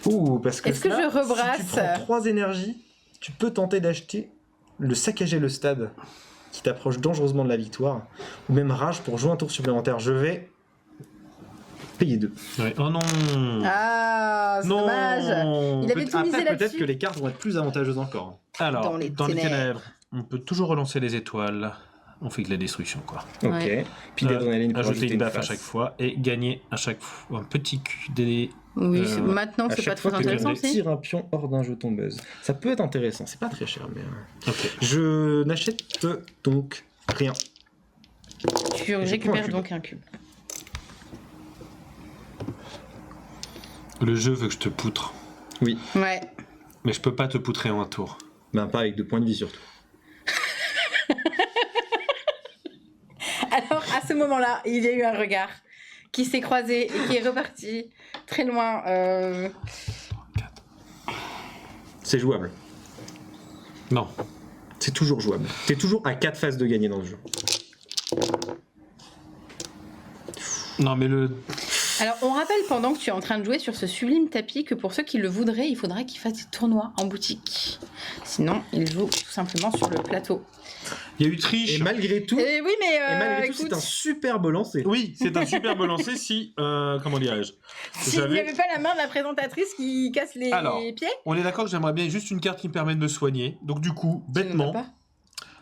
Ouh, parce que Est-ce que là, je rebrasse si tu prends 3 énergies, tu peux tenter d'acheter le saccager le stade, qui t'approche dangereusement de la victoire, ou même rage pour jouer un tour supplémentaire. Je vais payer 2. Ouais. Oh non. Ah, c'est Non. dommage. Il avait tout misé Peut-être là-dessus. que les cartes vont être plus avantageuses encore. Alors, Dans les dans les ténèbres. ténèbres, on peut toujours relancer les étoiles. On fait que la destruction, quoi. Ok. Ouais. Puis d'adrénaline pour Ajouter ajouter une baffe à face. chaque fois et gagner à chaque fois un petit QD. Oui, Euh, maintenant, À c'est pas chaque très fois que intéressant, tu si. tires un pion hors d'un jeton buzz. Ça peut être intéressant, c'est pas très cher, mais... Ok. Je n'achète donc rien. Tu prends un récupères cube. donc un cube. Le jeu veut que je te poutre. Oui, Ouais. Mais je peux pas te poutrer en un tour. ben pas avec 2 points de vie surtout. Alors, à ce moment-là, il y a eu un regard qui s'est croisé et qui est reparti très loin. C'est jouable. Non. C'est toujours jouable. T'es toujours à 4 phases de gagner dans le jeu. Non, mais le. Alors, on rappelle pendant que tu es en train de jouer sur ce sublime tapis que pour ceux qui le voudraient, il faudrait qu'ils fassent des tournois en boutique. Sinon, ils jouent tout simplement sur le plateau. Il y a eu triche. Et malgré tout, Et oui, mais tout, écoute, c'est un superbe lancer. Oui, c'est un superbe lancé si. Comment dirais-je s'il n'y avait pas la main de la présentatrice qui casse les Alors, pieds, On est d'accord que j'aimerais bien juste une carte qui me permet de me soigner. Donc, du coup, tu ne bêtement, l'as pas.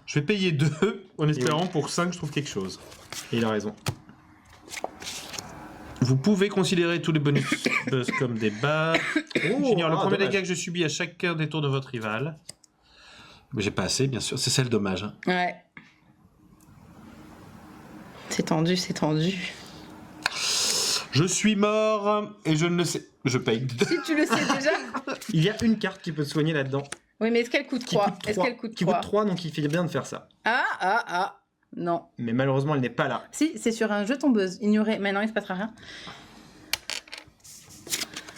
je vais payer 2 en espérant pour 5 je trouve quelque chose. Et il a raison. Vous pouvez considérer tous les bonus buzz comme des baffes. J'ignore le premier dommage. dégât que je subis à chacun des tours de votre rival. Mais j'ai pas assez, bien sûr. C'est ça le dommage. Hein. Ouais. C'est tendu, c'est tendu. Je suis mort et je ne le sais. Je paye. Si tu le sais déjà. Il y a une carte qui peut te soigner là-dedans. Oui, mais est-ce qu'elle coûte Qui 3 coûte Est-ce 3. qu'elle coûte Qui 3 coûte 3, donc il fait bien de faire ça. Ah. Non. Mais malheureusement, elle n'est pas là. Si, c'est sur un jeton buzz. Ignoré. Mais non, il se passera rien.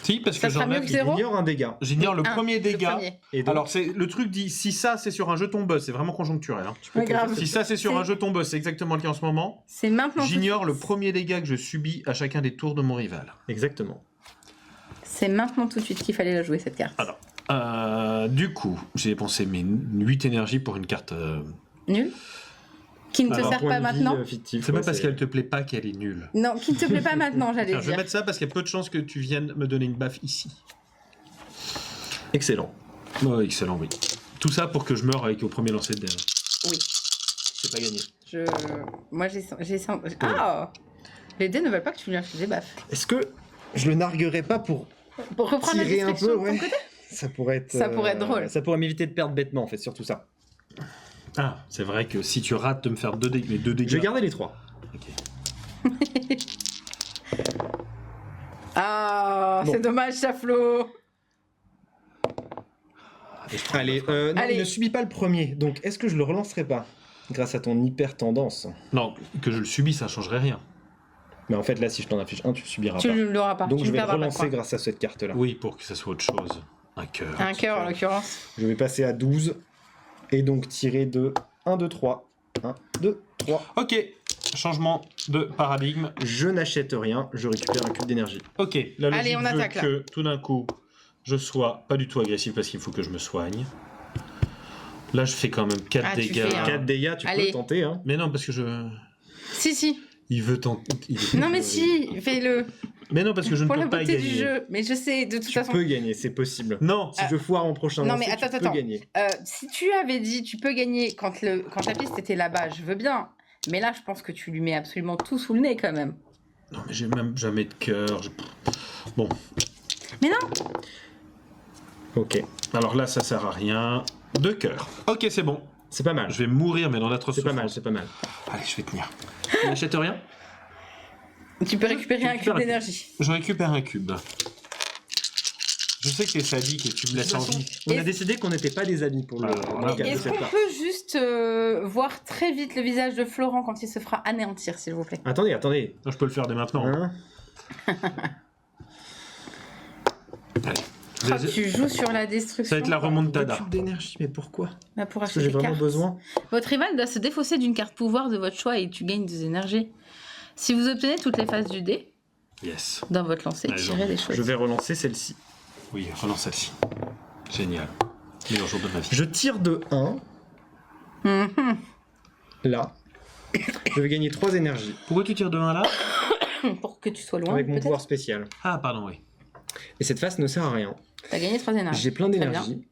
Si, parce Ça que sera mieux j'enlève. que zéro. Ignore un dégât. J'ignore le Un, premier dégât. premier. Et donc, Alors, c'est le truc dit, si ça c'est sur un jeton buzz, c'est vraiment conjoncturel. Hein. Ouais, grave. Si ça c'est sur C'est- un jeton buzz, c'est exactement le cas en ce moment. C'est maintenant. J'ignore le premier dégât que je subis à chacun des tours de mon rival. exactement. C'est maintenant tout de suite qu'il fallait la jouer cette carte. Alors, du coup, j'ai dépensé mes 8 énergies pour une carte. Nul. Qui ne te Alors, sert Point pas de vie, maintenant. fictif, C'est pas ouais, parce qu'elle te plaît pas qu'elle est nulle. Non, qui ne te plaît pas maintenant, j'allais Tiens, je vais dire. mettre ça parce qu'il y a peu de chances que tu viennes me donner une baffe ici. Excellent. Oh, excellent, oui. Tout ça pour que je meure avec au premier lancer de dés. Oui. C'est pas gagné. Moi, j'ai. Ah. Les dés ne veulent pas que tu lui achètes des baffes. Est-ce que je le narguerai pas pour Pour reprendre la tirer un distraction peu, de ton ouais. côté. Ça pourrait être. Ça pourrait être drôle. Ça pourrait m'éviter de perdre bêtement, en fait, surtout ça. Ah, c'est vrai que si tu rates de me faire les 2 dégâts. Je vais garder les 3. Ok. Ah, Bon. c'est dommage, Chaflot. Allez, non, Allez. il ne subit pas le premier, donc est-ce que je le relancerai pas grâce à ton hyper tendance? Non, que je le subis, ça changerait rien. Mais en fait, là, si je t'en affiche un, tu le subiras Tu pas. ne l'auras pas. Donc tu je ne vais perdras pas de relancer points. grâce à cette carte-là. Oui, pour que ça soit autre chose. Un cœur. Un cœur en l'occurrence. Je vais passer à 12 et donc tirer de 1, 2, 3. 1, 2, 3. Ok, changement de paradigme. Je n'achète rien, je récupère un cube d'énergie. Ok, la logique Allez, on veut attaque, là. que tout d'un coup, je sois pas du tout agressif parce qu'il faut que je me soigne. Là, je fais quand même 4 Ah, tu dégâts. fais, hein. 4 dégâts, tu Allez. peux tenter. Hein. Mais non, parce que je... Si. Il veut tenter... Non, mais si, fais-le. Mais non, parce que je ne Pour la peux pas beauté gagner. du jeu. Mais je sais, de toute Tu façon. peux gagner, c'est possible. Non, Si je foire mon prochain Non, lancer, mais attends, tu peux attends. gagner. Si tu avais dit tu peux gagner quand la piste était là-bas, je veux bien. Mais là, je pense que tu lui mets absolument tout sous le nez quand même. non, mais j'ai même jamais de cœur. Bon, Mais non. Ok, alors là, ça sert à rien. 2 cœurs. Ok, c'est bon. c'est pas mal. Je vais mourir, mais dans l'atroce C'est pas mal, souffrance. c'est pas mal. Allez, je vais tenir. Tu n'achètes rien? Tu peux récupérer un cube récupères un cube. d'énergie. Je récupère un cube. Je sais que t'es sadique et tu me laisses en vie. On a décidé qu'on n'était pas des amis pour le voilà. cadre de Est-ce cette qu'on partie. peut juste voir très vite le visage de Florent quand il se fera anéantir, s'il vous plaît? Attendez. Non, je peux le faire dès maintenant. Hein Allez. Oh, tu joues sur la destruction. Ça va être la remontada. Cube d'énergie, mais pourquoi? Bah, pour Parce que acheter j'ai des vraiment cartes. besoin. Votre rival doit se défausser d'une carte pouvoir de votre choix et tu gagnes des énergies. Si vous obtenez toutes les phases du dé Yes. dans votre lancer, Allez, tirez des choses. Je vais relancer celle-ci. Oui, relance celle-ci. Génial. Meilleur jour de ma vie. Je tire de 1, Mhm. là. Je vais gagner 3 énergies Pourquoi tu tires de 1 là? Pour que tu sois loin, avec mon peut-être. pouvoir spécial. Ah, pardon, oui. Et cette phase ne sert à rien. T'as gagné 3 énergies. J'ai plein Très d'énergie.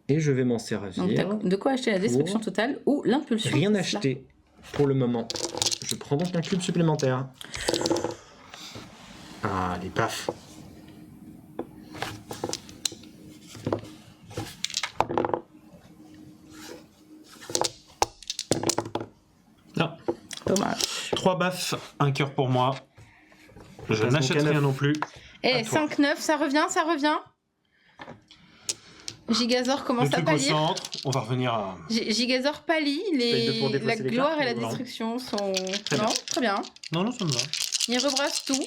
Et je vais m'en Donc servir. t'as de quoi acheter la destruction totale ou l'impulsion. Rien c'est acheté pour le moment. Je prends donc un cube supplémentaire. Ah, allez, paf. Non. cela. Dommage. 3 baffes, un cœur pour moi. Je passe n'achète donc à rien 9. non plus. Et À toi. 5-9, ça revient. Gigazor Le commence à truc au pâlir. centre, on va revenir à... Gigazor pâlit, Essaye de pour défausser la les gloire cartes, et la ou non? destruction sont... Très bien. Non, très bien. Non, ça me va. Il rebrasse tout.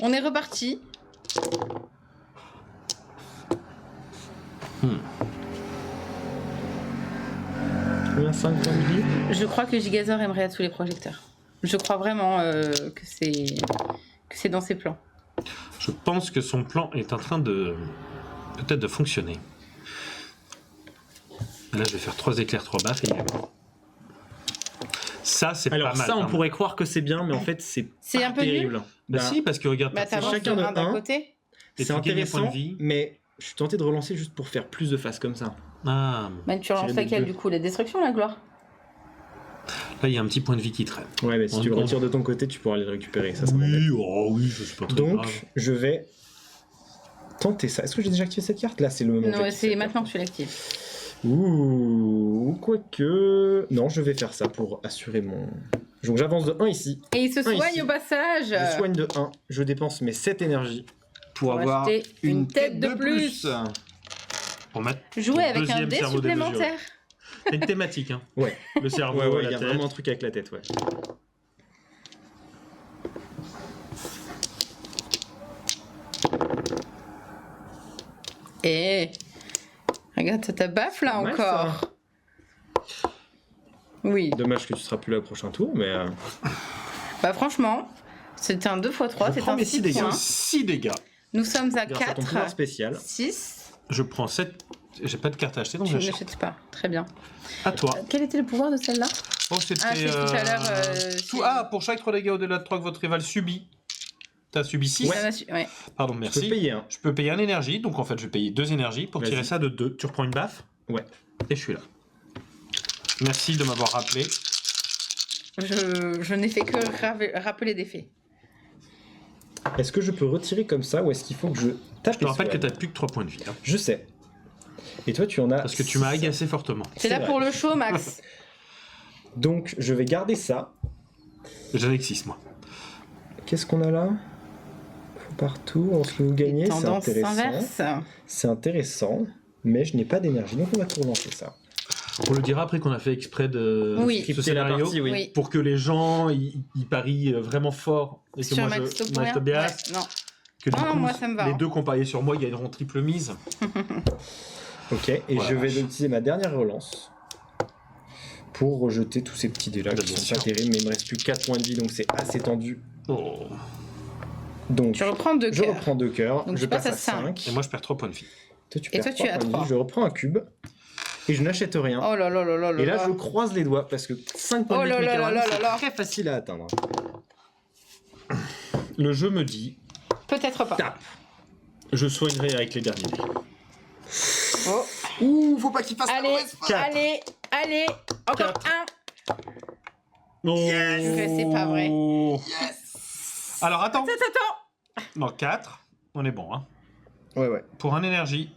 On est reparti. Combien 5 points de vie? Je crois que Gigazor aimerait à tous les projecteurs. Je crois vraiment que c'est dans ses plans. Je pense que son plan est en train de... peut-être de fonctionner. Et là, je vais faire 3 éclairs, 3 baffes et il est mort. Ça, c'est Alors pas mal. ça, on hein. pourrait croire que c'est bien, mais en fait, c'est C'est un peu nul. terrible. Bah, Bah, si, parce que regarde, Bah t'as t'avances chacun de de 1 d'un un. côté. Et C'est tu gagnes des points intéressant, de vie. mais je suis tenté de relancer juste pour faire plus de phases comme ça. Ah, Bah tu relances Tirer des laquelle deux. du coup? La destruction, la gloire? là, il y a un petit point de vie qui traîne. Ouais, mais si On tu le compte. retires de ton côté, tu pourras aller le récupérer. Ça m'embête. Oui, ça c'est pas très Donc, grave. je vais tenter ça. Est-ce que j'ai déjà activé cette carte? Là, c'est le moment. où Non, j'active c'est cette maintenant que carte. tu l'actives. Ouh, quoique... Non, je vais faire ça pour assurer mon... Donc j'avance de 1 ici. Et il se ici. soigne au passage. Je soigne de 1. Je dépense mes 7 énergies pour Pour avoir acheter une tête de plus. Pour mettre Jouer ton avec un deuxième dé cerveau démesuré. supplémentaire. C'est une thématique, hein. Ouais. Le cerveau, Ouais, il la y a tête. vraiment un truc avec la tête, ouais. Et regarde, t'as ta baffe là Ouais, encore. ça. Oui. Dommage que tu seras plus là au prochain tour, mais... Bah franchement, c'est un 2x3, Je c'est prends un mes 6 6 dégâts. points. 6 dégâts. Nous sommes à grâce à ton pouvoir 4, spécial. 6. Je prends 7. J'ai pas de carte à acheter, donc Tu ne j'achète. l'achètes pas. Très bien. À toi. Quel était le pouvoir de celle-là? Oh, c'était. Ah, c'est tout à l'heure, c'est- Ah, pour chaque 3 dégâts au-delà de 3 que votre rival subit. T'as subi 6. Ouais. Pardon, Je peux merci. payer, hein. Je peux payer un énergie, donc en fait, je vais payer 2 énergies pour Vas-y. tirer ça de 2. Tu reprends une baffe Ouais. et je suis là. Merci de m'avoir rappelé. Je n'ai fait que rappeler des faits. Est-ce que je peux retirer comme ça ou est-ce qu'il faut que je tape Je te les rappelle que soignes? t'as plus que 3 points de vie. hein. Je sais. Et toi, tu en as... Parce que tu m'as agacé fortement. C'est là vrai. pour le show, Max. Donc, je vais garder ça. J'en ai que 6, moi. Qu'est-ce qu'on a là? Faut partout. En ce que vous gagnez, c'est Tendance intéressant. inverse. C'est intéressant. Mais je n'ai pas d'énergie, donc on va tout relancer ça. On le dira après qu'on a fait exprès de Oui. ce Scripter la scénario partie, oui. Oui. pour que les gens ils parient vraiment fort et que Sur moi Max je Toporia. Tobias, Ouais, non. que du Non, coup moi, ça me va, les hein. deux qui ont parié sur moi gagneront triple mise. Ok, et Voilà. je vais utiliser ma dernière relance pour rejeter tous ces petits dés là qui Bien sont sûr. pas terribles, mais il me reste plus que 4 points de vie, donc c'est assez tendu. Oh. Donc, Tu reprends 2 je cœurs. reprends 2 cœurs, Donc je tu passes passe à à 5. 5. Et moi je perds 3 points de vie. Toi, tu Et perds toi, tu es à 3 points de 3. vie. Je reprends un cube et je n'achète rien. Oh là là là là là. Et là, je croise les doigts parce que 5 points Oh de vie là avec là Mecharan, là c'est là là. très facile à atteindre. Le jeu me dit Peut-être pas. Tape. je soignerai avec les derniers. Oh. Ouh, faut pas qu'il fasse Allez, Quatre. allez. Encore Quatre. un. Oh. C'est pas vrai. Alors attends. Attends. Non, 4. On est bon, hein. Ouais. Pour un énergie.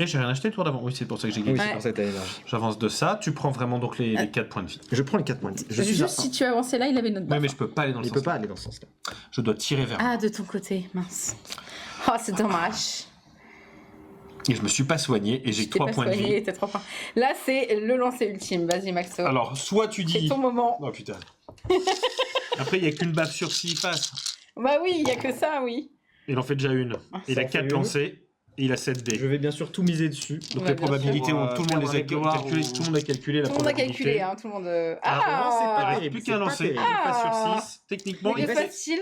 Et j'ai rien acheté le tour d'avant. Oui, c'est pour ça que j'ai Oui, gagné. c'est Ouais. pour cette énergie. J'avance de ça. Tu prends vraiment donc les 4 points de vie. Je prends les 4 points de vie. Je suis à Juste 1. si tu avançais là, il avait notre Ouais, barre. mais je peux pas aller dans le Il sens. peut pas aller dans ce sens-là. Je dois tirer vers. Ah, de ton côté, mince. Oh, c'est dommage. Et je me suis pas soigné et j'ai Je t'ai 3 pas points de soigné, vie. t'as 3 points. Là, c'est le lancer ultime. Vas-y, Maxo. Alors, soit tu c'est dis... ton moment. Oh putain. Après, il n'y a qu'une baffe sur 6 faces. Bah oui, il y a que ça, oui. Il en fait déjà une. Il Ça a en fait 4 une. lancés et il a 7 dés. Je vais bien sûr tout miser dessus. Donc Ouais, les bien probabilités, sûr. tout le monde les a calculées. Tout le monde a calculé la Tout le monde a probabilité. calculé, hein, tout le monde. Ah, non, c'est Il pas reste terrible, plus c'est qu'un pas lancé. terrible. Une face Ah. sur 6. Techniquement, Mais il que fait facile.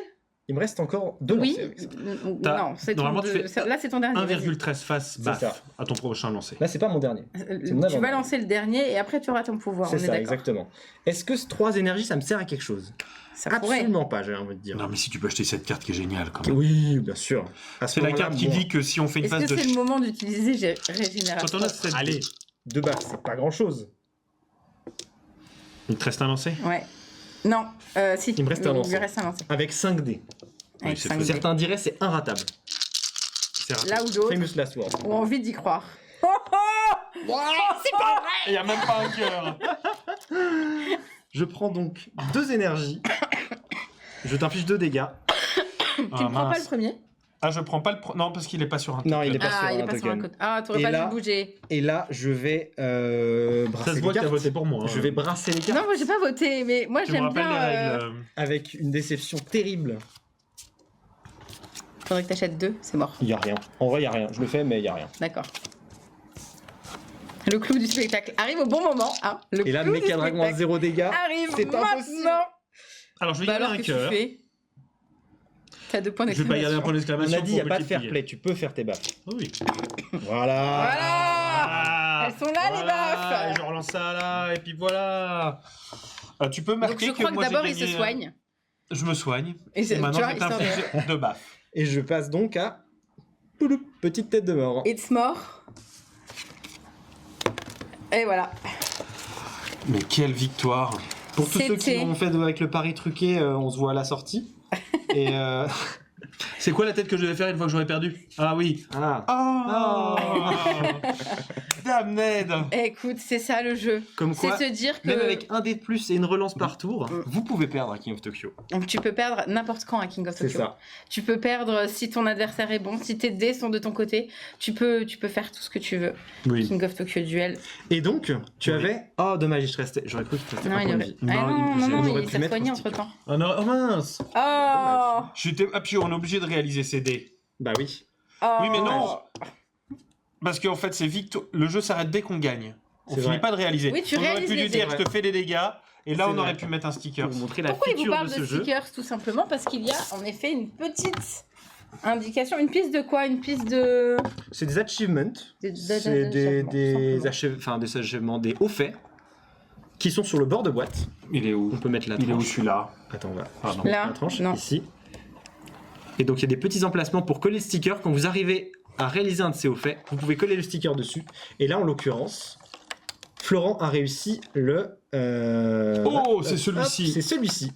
Il me reste encore 2 Oui. lancers avec ça. Non, c'est ton Normalement, tu deux- fais Là, c'est ton dernier. vas-y. 1,13 faces C'est baffe ça. à ton prochain lancer. Là, c'est pas mon dernier. C'est mon Tu vas avant-dernier. lancer le dernier et après tu auras ton pouvoir. C'est on est ça, d'accord. exactement. Est-ce que ce 3 énergies, ça me sert à quelque chose? Ça pourrait. Absolument pas, j'ai envie de dire. Non, mais si tu peux acheter cette carte qui est géniale quand même. Oui, bien sûr. À ce C'est la moment-là, carte qui moi, dit que si on fait une Est-ce phase que de... c'est le moment d'utiliser régénération? Quand on a 7 Allez, 2 baffes, c'est pas grand-chose. Il te reste un lancer. Ouais. Non, si. Il me reste un Il lancer. lui reste un lancer. Avec 5 dés. Avec c'est 5 fait. dés. Certains diraient c'est inratable. C'est raté. Là où d'autres Famous Last Word. ont envie d'y croire. Oh, oh c'est pas vrai. Il n'y a même pas un cœur. Je prends donc 2 énergies. Je t'inflige 2 dégâts. Tu ne prends pas le premier? Ah, je prends pas le... Non, parce qu'il est pas sur un... Non, il est pas Ah, sur il un est pas sur un token. code. Ah, t'aurais Et pas là- dû bouger. Et là, je vais Ça brasser se les voit que t'as cartes. voté pour moi. hein. Je vais brasser les cartes Non, moi j'ai pas voté, mais moi Tu me j'aime rappelles bien. les règles. avec une déception terrible. Faudrait que t'achètes 2, c'est mort. Il y a rien. En vrai, il y a rien. Je le fais, mais il y a rien. D'accord. Le clou du spectacle arrive au bon moment. Hein. Le Et là, clou du Mecha Dragon à spectacle 0 dégâts. arrive c'est maintenant. impossible. Alors, je vais Bah garder alors, un qu'est-ce que cœur. tu fais? T'as 2 points Je vais pas garder un point d'exclamation. On d'exclamation. a dit, il n'y a pour pas de fair multiplier. play. Tu peux faire tes baffes. Oui. Voilà. Voilà. Ah, Elles sont là, les baffes. Et je relance ça là, et puis voilà. Tu peux Donc marquer je crois que moi, j'ai d'abord il gagné, se soigne. Je me soigne. Et, Et maintenant, tu je vois, vais histoire de- t'infliger 2 baffes. Et je passe donc à... Pouloup, petite tête de mort. It's mort. Et voilà. Mais quelle victoire. Pour tous ceux qui C'était- ont fait avec le pari truqué, on se voit à la sortie. Et C'est quoi la tête que je devais faire une fois que j'aurais perdu? Ah oui. voilà. Oh Damned. Écoute, c'est ça le jeu. Comme C'est quoi, se dire que même avec un dé de plus et une relance par tour, Mm. vous pouvez perdre à King of Tokyo. Donc, tu peux perdre n'importe quand à King of C'est Tokyo. ça. Tu peux perdre si ton adversaire est bon, si tes dés sont de ton côté. Tu peux faire tout ce que tu veux. Oui. King of Tokyo Duel. Et donc, tu Oui. avais... Oh, dommage, je restais... j'aurais cru qu'il te restait Non, un il point de aurait... vie. Ah Non, non, non, on non, aurait il pu s'est mettre soigné un entre sticker. temps. Oh, non, oh mince. Oh, Ah puis on est obligé de réaliser ces dés. Bah oui. oh. Oui, mais non. Parce qu'en fait, c'est victoire. Le jeu s'arrête dès qu'on gagne. On C'est finit vrai. pas de réaliser. Oui, tu on aurait réalises pu les lui dire, dés. je te fais des dégâts. Et là, C'est on aurait vrai. pu mettre un sticker. Pour vous montrer la Pourquoi il vous feature parle de de ce jeu. stickers? Tout simplement parce qu'il y a en effet une petite indication. Une piste de quoi? Une piste de... C'est des achievements. C'est des achèvements, des hauts faits qui sont sur le bord de boîte. Il est où On peut mettre la Il est où tranche. celui-là? Attends, on va Pardon. Là, la tranche non. ici. Et donc il y a des petits emplacements pour coller le sticker. Quand vous arrivez à réaliser un de ces hauts faits, vous pouvez coller le sticker dessus. Et là, en l'occurrence, Florent a réussi le... Oh, c'est celui-ci. C'est celui-ci.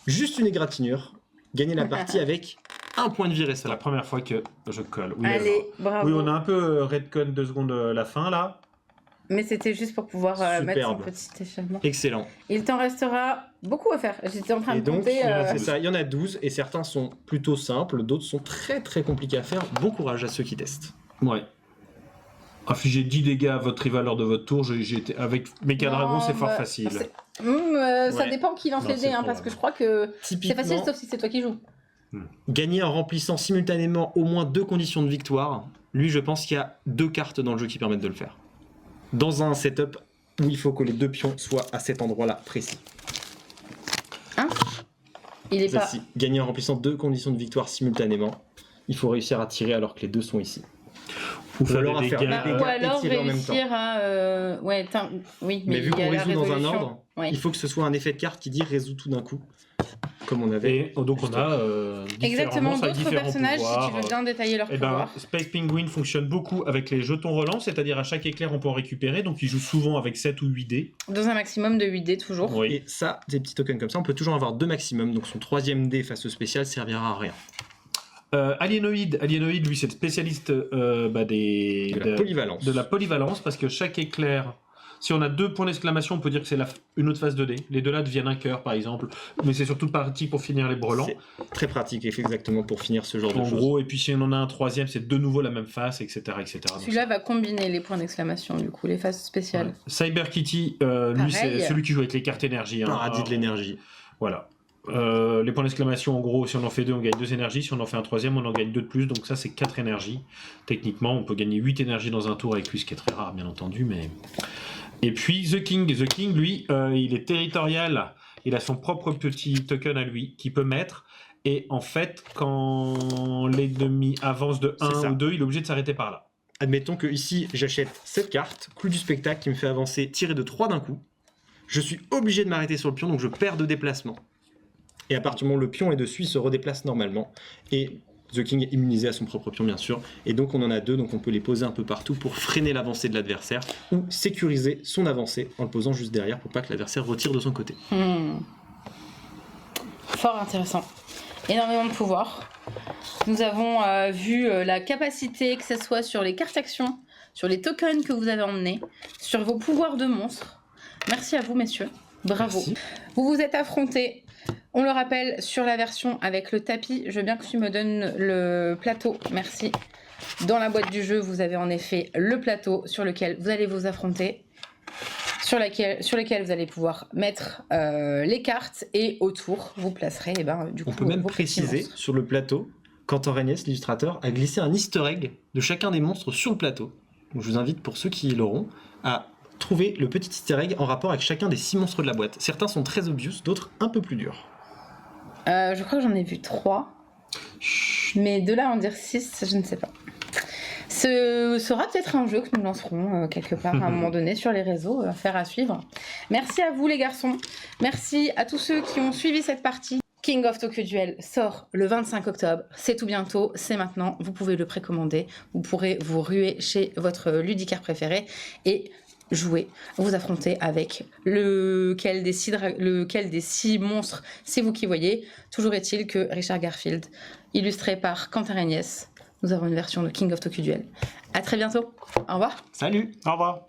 Juste une égratignure. Gagner la partie avec un point de vie C'est la restant. première fois que je colle. Oui, Allez, bravo. oui, on a un peu redcon 2 secondes la fin là. Mais c'était juste pour pouvoir mettre son Superbe. petit échauffement. Excellent. Il t'en restera beaucoup à faire. J'étais en train Et de donc, compter. c'est ça, il y en a 12 et certains sont plutôt simples, d'autres sont très très compliqués à faire. Bon courage à ceux qui testent. Ouais. Infliger 10 dégâts à votre rival lors de votre tour, j'ai été avec Mecha Non, Dragon, c'est fort bah, facile. Ça Ouais. dépend qui lance Non, les c'est dés, hein, probable. parce que je crois que c'est Typiquement, facile sauf si c'est toi qui joues. gagner en remplissant simultanément au moins 2 conditions de victoire, lui je pense qu'il y a 2 cartes dans le jeu qui permettent de le faire. Dans un setup où il faut que les 2 pions soient à cet endroit-là précis. Il est pas. Celle-ci, gagner en remplissant 2 conditions de victoire simultanément, il faut réussir à tirer alors que les 2 sont ici. Ou Ou alors à des faire dégâts. des dégâts. Ou alors étiré en même réussir à. Ouais, oui, Mais vu il y a qu'on la résout dans un résolution. ordre, Ouais. il faut que ce soit un effet de carte qui dit résout tout d'un coup. Comme on avait. Et donc on a différents Exactement, monstres avec d'autres différents personnages, pouvoirs. si tu veux bien détailler leur Eh ben, pouvoir. Space Penguin fonctionne beaucoup avec les jetons relance, c'est-à-dire à chaque éclair on peut en récupérer, donc il joue souvent avec 7 ou 8 dés. Dans un maximum de 8 dés, toujours. Oui. Et ça, des petits tokens comme ça, on peut toujours avoir 2 maximum, donc son 3ème dé face au spécial servira à rien. Alienoid, lui c'est spécialiste De la polyvalence. de la polyvalence, parce que chaque éclair Si on a 2 points d'exclamation, on peut dire que c'est une autre phase de dés. Les 2 là deviennent un cœur, par exemple. Mais c'est surtout parti pour finir les brelans. C'est très pratique, exactement, pour finir ce genre de En choses. gros, et puis si on en a un 3e, c'est de nouveau la même face, etc. etc. Celui-là va combiner les points d'exclamation, du coup, les phases spéciales. Ouais. Cyber Kitty, lui, c'est celui qui joue avec les cartes énergie. Hein. Paradis de l'énergie. Voilà. Les points d'exclamation, en gros, si on en fait 2, on gagne 2 énergies. Si on en fait un 3e, on en gagne 2 de plus. Donc ça, c'est 4 énergies. Techniquement, on peut gagner 8 énergies dans un tour avec lui, ce qui est très rare, bien entendu. Mais... Et puis, The King. The King, lui, il est territorial. Il a son propre petit token à lui qu'il peut mettre. Et en fait, quand l'ennemi avance de 1 ou 2, il est obligé de s'arrêter par là. Admettons que ici, j'achète cette carte, Clou du spectacle, qui me fait avancer, tirer de 3 d'un coup. Je suis obligé de m'arrêter sur le pion, donc je perds de déplacement. Et à partir du moment où le pion est dessus, il se redéplace normalement. Et The King est immunisé à son propre pion, bien sûr. Et donc on en a 2, donc on peut les poser un peu partout pour freiner l'avancée de l'adversaire ou sécuriser son avancée en le posant juste derrière pour pas que l'adversaire retire de son côté. Fort intéressant. Énormément de pouvoir. Nous avons vu la capacité, que ce soit sur les cartes actions, sur les tokens que vous avez emmenés, sur vos pouvoirs de monstre. Merci à vous, messieurs. Bravo. Merci. Vous vous êtes affrontés, on le rappelle, sur la version avec le tapis. Je veux bien que tu me donnes le plateau. Merci. Dans la boîte du jeu, vous avez en effet le plateau sur lequel vous allez vous affronter, sur lequel vous allez pouvoir mettre les cartes, et autour, vous placerez du coup, On peut même vos petits préciser monstres. sur le plateau, Quentin Regnès, l'illustrateur, a glissé un easter egg de chacun des monstres sur le plateau. Donc je vous invite, pour ceux qui l'auront, à trouver le petit easter egg en rapport avec chacun des 6 monstres de la boîte. Certains sont très obvious, d'autres un peu plus durs. Je crois que j'en ai vu 3. Mais de là à en dire 6, je ne sais pas. Ce sera peut-être un jeu que nous lancerons quelque part à un moment donné sur les réseaux, affaire à suivre. Merci à vous les garçons. Merci à tous ceux qui ont suivi cette partie. King of Tokyo Duel sort le 25 octobre. C'est tout bientôt, c'est maintenant. Vous pouvez le précommander. Vous pourrez vous ruer chez votre ludicaire préféré et jouer, vous affronter avec lequel des 6 monstres, c'est vous qui voyez. Toujours est-il que Richard Garfield, illustré par Quentin Regnès, nous avons une version de King of Tokyo Duel. À très bientôt. Au revoir. Salut! Au revoir.